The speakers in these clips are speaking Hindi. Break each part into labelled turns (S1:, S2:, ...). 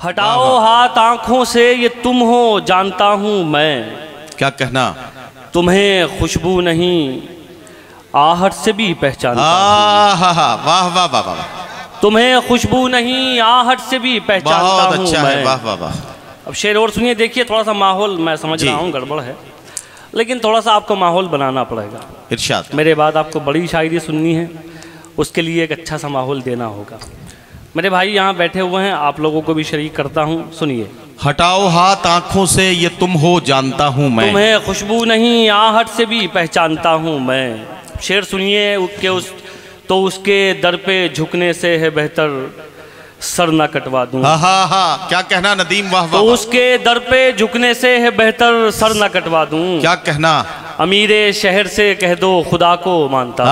S1: हटाओ हाथ आंखों से, ये तुम हो जानता हूँ मैं।
S2: क्या कहना?
S1: तुम्हें खुशबू नहीं आहट से भी पहचानता हूँ।
S2: वाह वाह वाह वाह।
S1: तुम्हें खुशबू नहीं आहट से भी पहचानता हूँ
S2: अच्छा
S1: मैं।
S2: है, वाह वाह वाह।
S1: अब शेर और सुनिए, देखिए थोड़ा सा माहौल मैं समझ रहा हूँ गड़बड़ है, लेकिन थोड़ा सा आपको माहौल बनाना पड़ेगा।
S2: इरशाद।
S1: मेरे बाद आपको बड़ी शायरी सुननी है, उसके लिए एक अच्छा सा माहौल देना होगा। मेरे भाई यहाँ बैठे हुए हैं, आप लोगों को भी शरीक करता हूँ, सुनिए।
S2: हटाओ हाथ आंखों से, ये तुम हो जानता हूँ मैं।
S1: तुम्हें खुशबू नहीं आहट से भी पहचानता हूँ मैं। शेर सुनिए कि उसके दर पे झुकने से है बेहतर सर ना कटवा दूं।
S2: क्या कहना नदीम? वाह वाह।
S1: तो उसके दर पे झुकने से है बेहतर सर ना कटवा दूं।
S2: क्या कहना?
S1: अमीरे शहर से कह दो खुदा को मानता।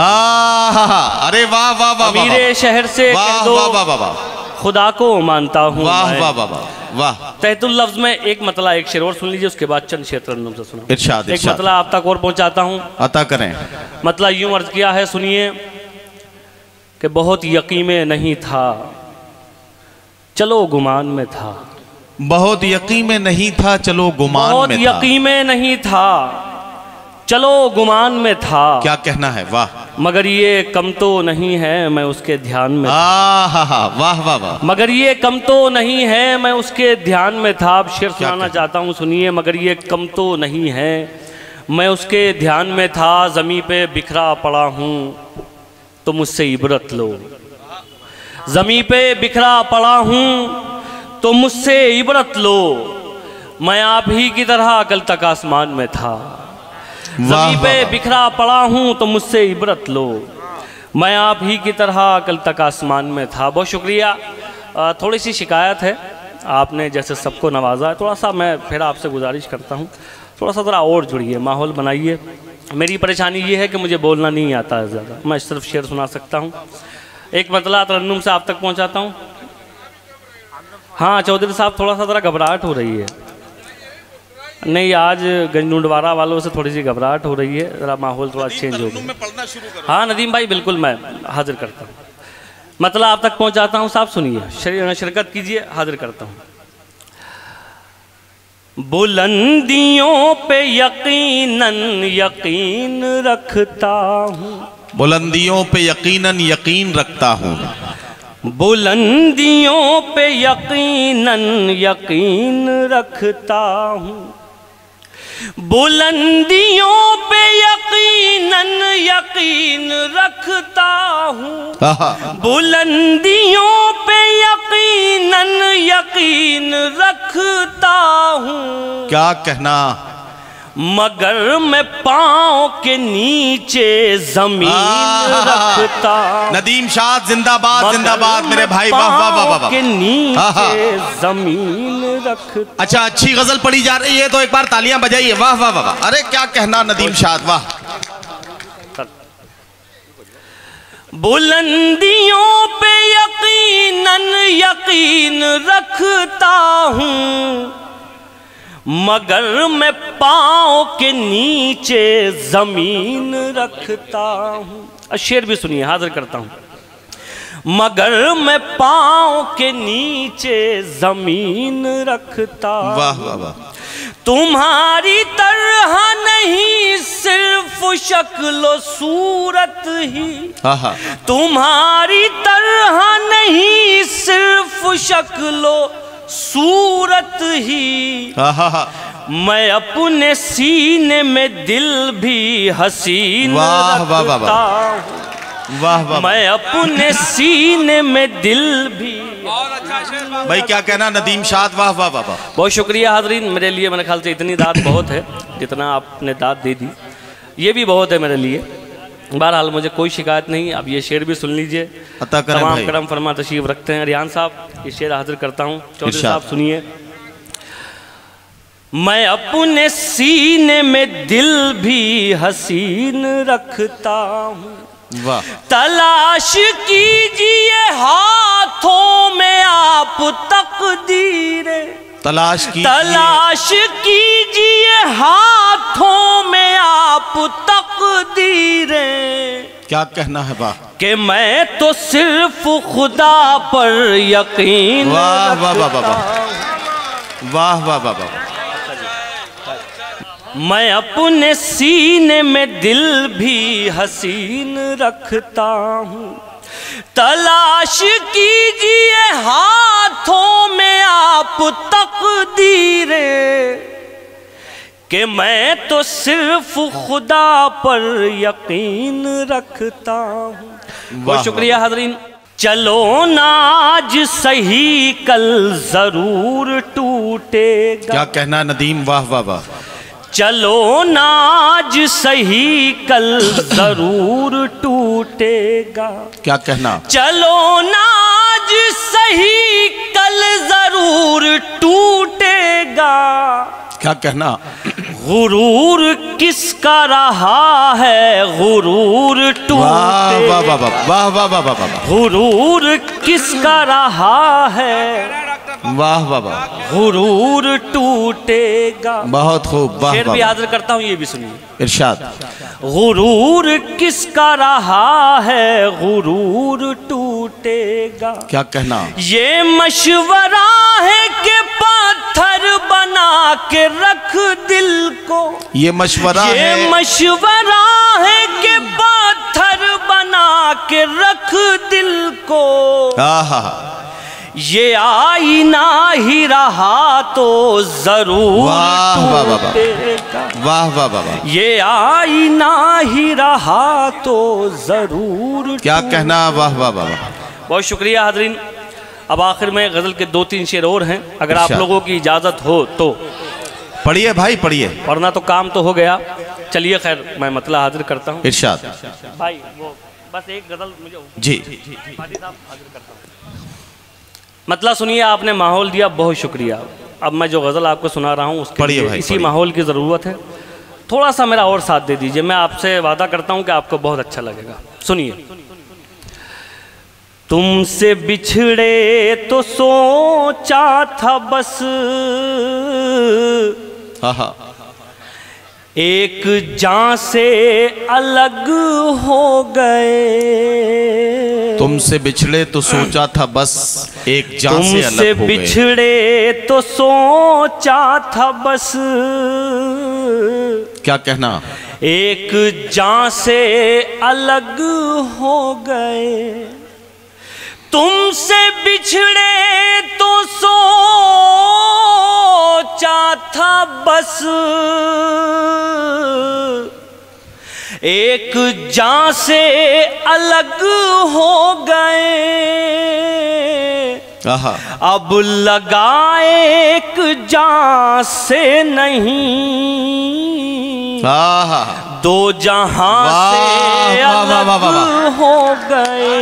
S2: अरे वाह वाह वाह।
S1: अमीरे शहर से कह दो खुदा को मानता हूँ।
S2: वाह वाह वाह वाह।
S1: तहतुल लफ्ज में एक मतला, एक शेर और सुन लीजिए, उसके बाद चंद शेर तरन्नुम से सुना।
S2: इरशाद।
S1: एक मतला आप तक और पहुंचाता हूँ,
S2: अता करें।
S1: मतला यूं अर्ज किया है, सुनिए कि बहुत यकीन में नहीं था चलो गुमान में था।
S2: बहुत यकीन में नहीं था चलो गुमान में था।
S1: बहुत यकीन में नहीं था चलो गुमान में था।
S2: क्या कहना है? वाह।
S1: मगर ये कम तो नहीं है मैं उसके ध्यान में।
S2: वाह वाह वाह।
S1: मगर ये कम तो नहीं है मैं उसके ध्यान में था। अब शेर सुनाना चाहता हूँ, सुनिए। मगर ये कम तो नहीं है मैं उसके ध्यान में था। ज़मीं पे बिखरा पड़ा हूँ तो मुझसे इबरत लो। ज़मीं पे बिखरा पड़ा हूँ तो मुझसे इबरत लो। मैं आप ही की तरह कल तक आसमान में था। ज़मीं पे बिखरा पड़ा हूँ तो मुझसे इबरत लो। मैं आप ही की तरह कल तक आसमान में था। बहुत शुक्रिया। थोड़ी सी शिकायत है, आपने जैसे सबको नवाजा है, थोड़ा सा मैं फिर आपसे गुजारिश करता हूँ, थोड़ा सा ज़रा और जुड़िए, माहौल बनाइए। मेरी परेशानी ये है कि मुझे बोलना नहीं आता है ज़्यादा, मैं सिर्फ शेर सुना सकता हूँ। एक मतला तरन्नुम से आप तक पहुँचाता हूँ। हाँ चौधरी साहब, थोड़ा सा ज़रा घबराहट हो रही है। नहीं, आज गंजडुंडवारा वालों से थोड़ी सी घबराहट हो रही है, ज़रा माहौल थोड़ा चेंज हो गया। हाँ नदीम भाई, बिल्कुल मैं हाजिर करता हूँ। मतलब आप तक पहुँचाता हूँ साहब, सुनिए, शिरकत कीजिए, हाजिर करता हूँ। बुलंदियों पे यकीनन यकीन रखता हूँ।
S2: बुलंदियों पे यकीनन यकीन रखता हूँ।
S1: बुलंदियों पे यकीनन यकीन रखता हूँ। बुलंदियों पे यकीनन यकीन रखता हूँ। बुलंदियों पे यकीनन यकीन रखता हूँ।
S2: क्या कहना?
S1: मगर मैं पाँव के नीचे जमीन रखता।
S2: नदीम शाह जिंदाबाद जिंदाबाद मेरे भाई। वाह वाह वाह वाह।
S1: के नीचे जमीन रखता।
S2: अच्छा, अच्छी गजल पढ़ी जा रही है तो एक बार तालियां बजाइए। वाह वाह वाह। अरे क्या कहना नदीम शाह, वाह।
S1: बुलंदियों पे यकीनन यकीन रखता हूँ। मगर मैं पाँव के नीचे जमीन रखता हूँ। शेर भी सुनिए, हाजिर करता हूँ। मगर मैं पाँव के नीचे जमीन रखता।
S2: वाह वाह वाह।
S1: तुम्हारी तरह नहीं सिर्फ शक्ल सूरत ही। तुम्हारी तरह नहीं सिर्फ शक्ल सूरत ही। मैं अपने सीने में दिल भी हसीन रखता हूँ।
S2: वाह वाह।
S1: मैं अपने सीने में दिल भी।
S2: भाई क्या कहना नदीम शाह? वाह वाह वाह।
S1: बहुत शुक्रिया हाज़रीन। मेरे लिए मेरे ख्याल से इतनी दाद बहुत है, जितना आपने दाद दे दी ये भी बहुत है मेरे लिए। बहरहाल मुझे कोई शिकायत नहीं। अब ये शेर भी सुन लीजिए। तमाम करम फरमा तशरीफ रखते हैं रियान साहब, ये शेर हाजिर करता हूँ। चौधरी साहब सुनिए। मैं अपने सीने में दिल भी हसीन रखता हूँ।
S2: वाह।
S1: तलाश कीजिए हाथों में आप तकदीरें।
S2: तलाश
S1: कीजिए हाथों में आप तकदीरें।
S2: क्या कहना है? वाह।
S1: कि मैं तो सिर्फ खुदा पर यकीन
S2: वाह वाह वाह वाह वाह वाह वाह वाह।
S1: मैं अपने सीने में दिल भी हसीन रखता हूँ, तलाश कीजिए हाथों में आप तकदीरे, कि मैं तो सिर्फ खुदा पर यकीन रखता हूँ। बहुत शुक्रिया हाज़रीन। चलो ना आज सही कल जरूर टूटेगा।
S2: क्या कहना नदीम, वाह वाह वाह।
S1: चलो ना आज सही कल जरूर टूटेगा।
S2: क्या कहना,
S1: चलो ना आज सही कल जरूर टूटेगा।
S2: क्या कहना,
S1: गुरूर किसका रहा है गुरूर
S2: वाह वाह वाह
S1: टूटेगा।
S2: वाह वाह वाह वाह वाह
S1: गुरूर किसका रहा है
S2: वाह वाह वाह,
S1: गुरूर टूटेगा।
S2: बहुत खूब, वाह
S1: शेर
S2: वाह
S1: भी
S2: वाह।
S1: हाजिर करता हूँ, ये भी सुनिए।
S2: इरशाद।
S1: गुरूर किसका रहा है गुरूर टूटेगा।
S2: क्या कहना,
S1: ये मशवरा है कि पत्थर बना के रख दिल को।
S2: ये मशवरा
S1: ये
S2: है,
S1: मशवरा है कि पत्थर बना के रख दिल को।
S2: आहा,
S1: ये आईना ही रहा तो जरूर
S2: वाह वाह वाह वाह।
S1: टूटेगा।
S2: वाह वाह वाह वाह।
S1: ये आईना ही रहा तो जरूर।
S2: क्या कहना, वाह वाह वाह वाह।
S1: बहुत शुक्रिया हाज़रीन। अब आखिर में गज़ल के 2-3 शेर और हैं, अगर आप
S2: अच्छा।
S1: लोगों की इजाज़त हो तो
S2: पढ़िए भाई पढ़िए।
S1: वरना तो काम तो हो गया। चलिए खैर, मैं मतला हाजिर करता हूँ।
S2: इरशाद।
S1: भाई वो बस एक गज़ल मुझे
S2: जी
S1: हादी साहब हाजिर करता हूँ। मतला सुनिए, आपने माहौल दिया, बहुत शुक्रिया। अब मैं जो गज़ल आपको सुना रहा हूँ उसके
S2: पढ़िए
S1: लिए
S2: भाई,
S1: इसी
S2: पढ़िए।
S1: माहौल की ज़रूरत है। थोड़ा सा मेरा और साथ दे दीजिए, मैं आपसे वादा करता हूँ कि आपको बहुत अच्छा लगेगा। सुनिए। तुमसे बिछड़े तो सोचा था बस
S2: आहा,
S1: एक जान से अलग हो गए।
S2: तुमसे बिछड़े तो सोचा था बस एक जान से
S1: तुमसे
S2: अलग हो गए।
S1: बिछड़े तो सोचा था बस
S2: क्या कहना,
S1: एक जान से अलग हो गए। तुमसे बिछड़े तो सोचा था बस एक जान से अलग हो गए।
S2: आहा,
S1: अब लगाए एक जान से नहीं,
S2: आहा,
S1: दो जहां से
S2: वाह, वाह, वाह, वाह,
S1: अलग हो गए।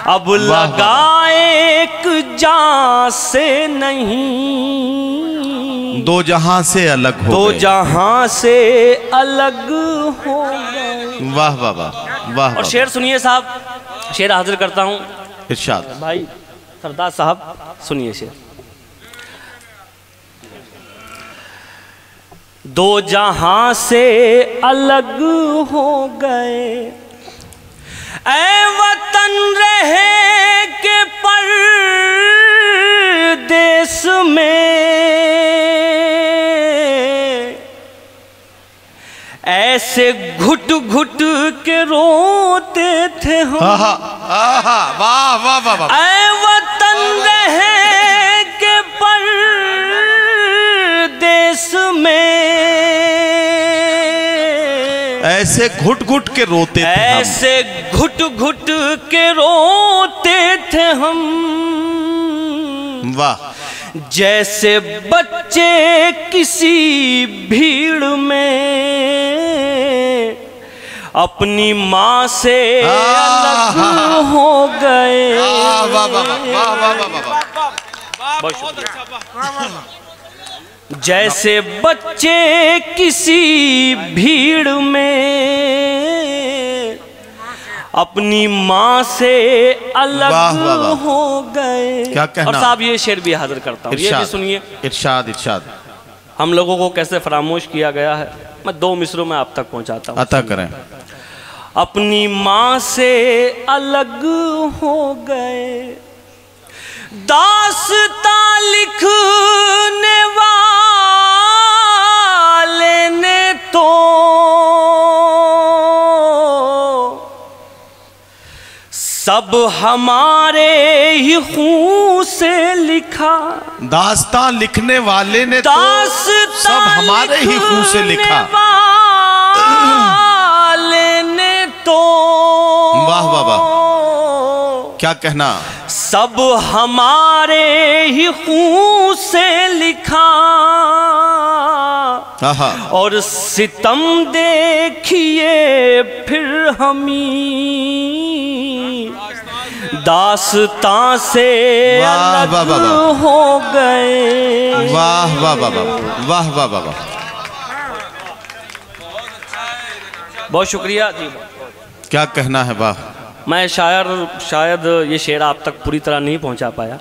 S1: अब लगाए एक जान से नहीं,
S2: दो जहां से अलग हो
S1: दो
S2: गए।
S1: जहां से अलग हो गए।
S2: वाह वाह वाह वाह।
S1: और शेर सुनिए साहब, शेर हाजिर करता हूँ।
S2: इरशाद।
S1: भाई सरदार साहब सुनिए शेर। दो जहां से अलग हो गए, ऐ वतन रहे के परदेस में, ऐसे घुट घुट के रोते थे हम।
S2: आहा, आहा, वाह वाह वाह वाह।
S1: ऐ वतन रहे के परदेस में,
S2: ऐसे घुट घुट के रोते थे हम।
S1: ऐसे घुट घुट के रोते थे हम।
S2: वाह,
S1: जैसे बच्चे किसी भीड़ में अपनी माँ से अलग हो गए।
S2: वाह वाह वाह वाह वाह वाह वाह।
S1: बहुत शुक्रिया। जैसे बच्चे किसी भीड़ में अपनी माँ से अलग
S2: वाह, वाह, वाह।
S1: हो गए।
S2: क्या कहना?
S1: और साहब ये शेर भी हाजिर करता हूँ, ये भी सुनिए।
S2: इरशाद इरशाद।
S1: हम लोगों को कैसे फरामोश किया गया है, मैं 2 मिसरों में आप तक पहुँचाता हूँ।
S2: अता करें।
S1: अपनी माँ से अलग हो गए। दास्तां लिखने वाले ने तो सब हमारे ही खून से लिखा।
S2: दास्तां लिखने वाले ने तो सब हमारे ही खून से लिखा।
S1: वाले ने तो
S2: वाह वाह वाह, क्या कहना।
S1: सब हमारे ही खून से लिखा और सितम देखिए फिर हमी दास्तां से अलग हो गए।
S2: वाह वाह वाह वाह वाह वाह वाह,
S1: बहुत शुक्रिया जी।
S2: क्या कहना है। वाह,
S1: मैं शायद ये शेर आप तक पूरी तरह नहीं पहुंचा पाया,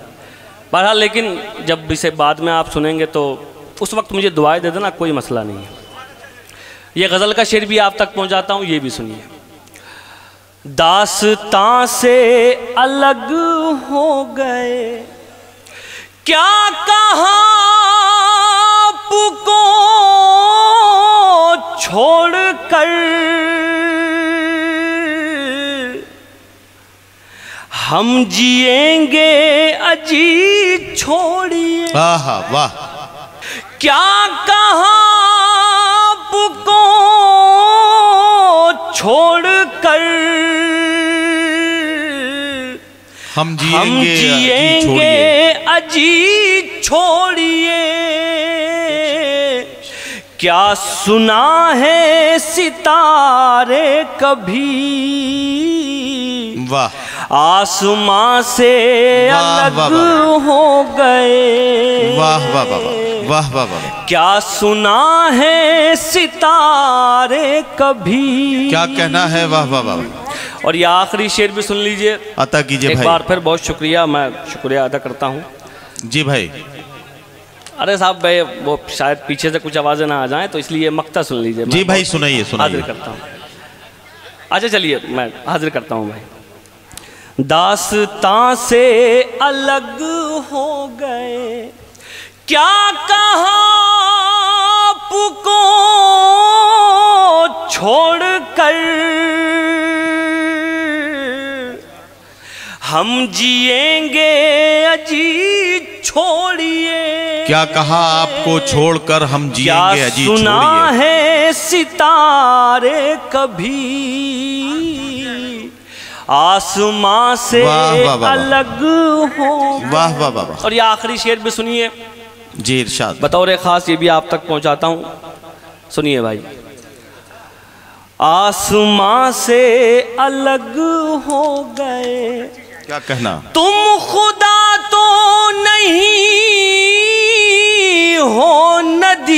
S1: बहरहाल, लेकिन जब इसे बाद में आप सुनेंगे तो उस वक्त मुझे दुआएं दे देना, कोई मसला नहीं है। ये गज़ल का शेर भी आप तक पहुंचाता हूँ, ये भी सुनिए। दास्तां से अलग हो गए, क्या कहा आपको छोड़ कर, हम जिएंगे अजी छोड़िए।
S2: वाह,
S1: क्या कहा आपको छोड़ कर,
S2: हम जिएंगे
S1: अजी छोड़िए। क्या सुना है सितारे कभी,
S2: वाह,
S1: आसमां से अलग हो गए।
S2: वाह वाह वाह वाह वाह वाह,
S1: क्या सुना है सितारे कभी।
S2: क्या कहना है। वाह वाह वाह,
S1: और ये आखिरी शेर भी सुन लीजिए,
S2: अता कीजिए
S1: एक
S2: भाई।
S1: बार फिर बहुत शुक्रिया, मैं शुक्रिया अदा करता हूँ।
S2: जी भाई।
S1: अरे साहब भाई, वो शायद पीछे से कुछ आवाज़ें ना आ जाएं, तो इसलिए मक्ता सुन लीजिए।
S2: जी भाई, सुनाइए
S1: हाजिर करता हूँ। अच्छा चलिए, मैं हाजिर करता हूँ भाई। दास्तां से अलग हो गए, क्या कहा आपको छोड़ कर, हम जिएंगे अजी छोड़िए।
S2: क्या कहा आपको छोड़कर हम जिएंगे अजी छोड़िए।
S1: सुना है सितारे कभी, आसमां से अलग हो।
S2: वाह वाह वाह।
S1: और ये आखिरी शेर भी सुनिए
S2: जी, इरशाद।
S1: बतौर खास ये भी आप तक पहुंचाता हूं, सुनिए भाई। आसमां से अलग हो गए,
S2: क्या कहना।
S1: तुम खुदा तो नहीं हो नदीम,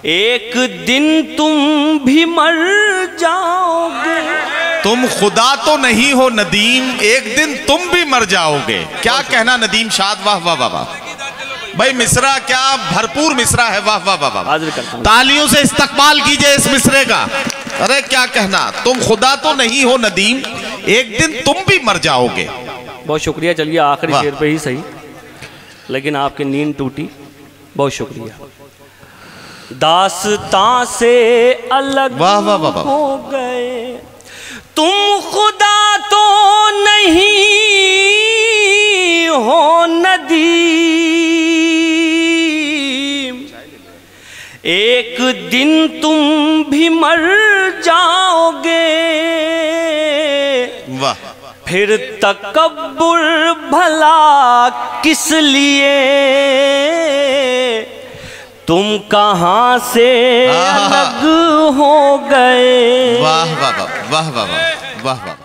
S1: एक दिन तुम भी मर जाओगे।
S2: तुम खुदा तो नहीं हो नदीम, एक दिन तुम भी मर जाओगे। क्या कहना नदीम शाद। वाह वाह वाह वाह भाई, मिसरा क्या भरपूर मिसरा है। वाह वाह वाह वाह, तालियों से इस्तकबाल कीजिए इस मिसरे का। अरे क्या कहना, तुम खुदा तो नहीं हो नदीम, एक दिन तुम भी मर जाओगे।
S1: बहुत शुक्रिया। चलिए आखिरी शेर पे ही सही, लेकिन आपकी नींद टूटी, बहुत शुक्रिया। दास्तां से अलग हो गए, तुम खुदा तो नहीं हो नदीम, एक दिन तुम भी मर जाओगे।
S2: वाह।
S1: फिर तकब्बुर भला किस लिए, तुम कहां से अलग हो गए।
S2: वाह वाह वाह वाह वाह वाह वाह वाह।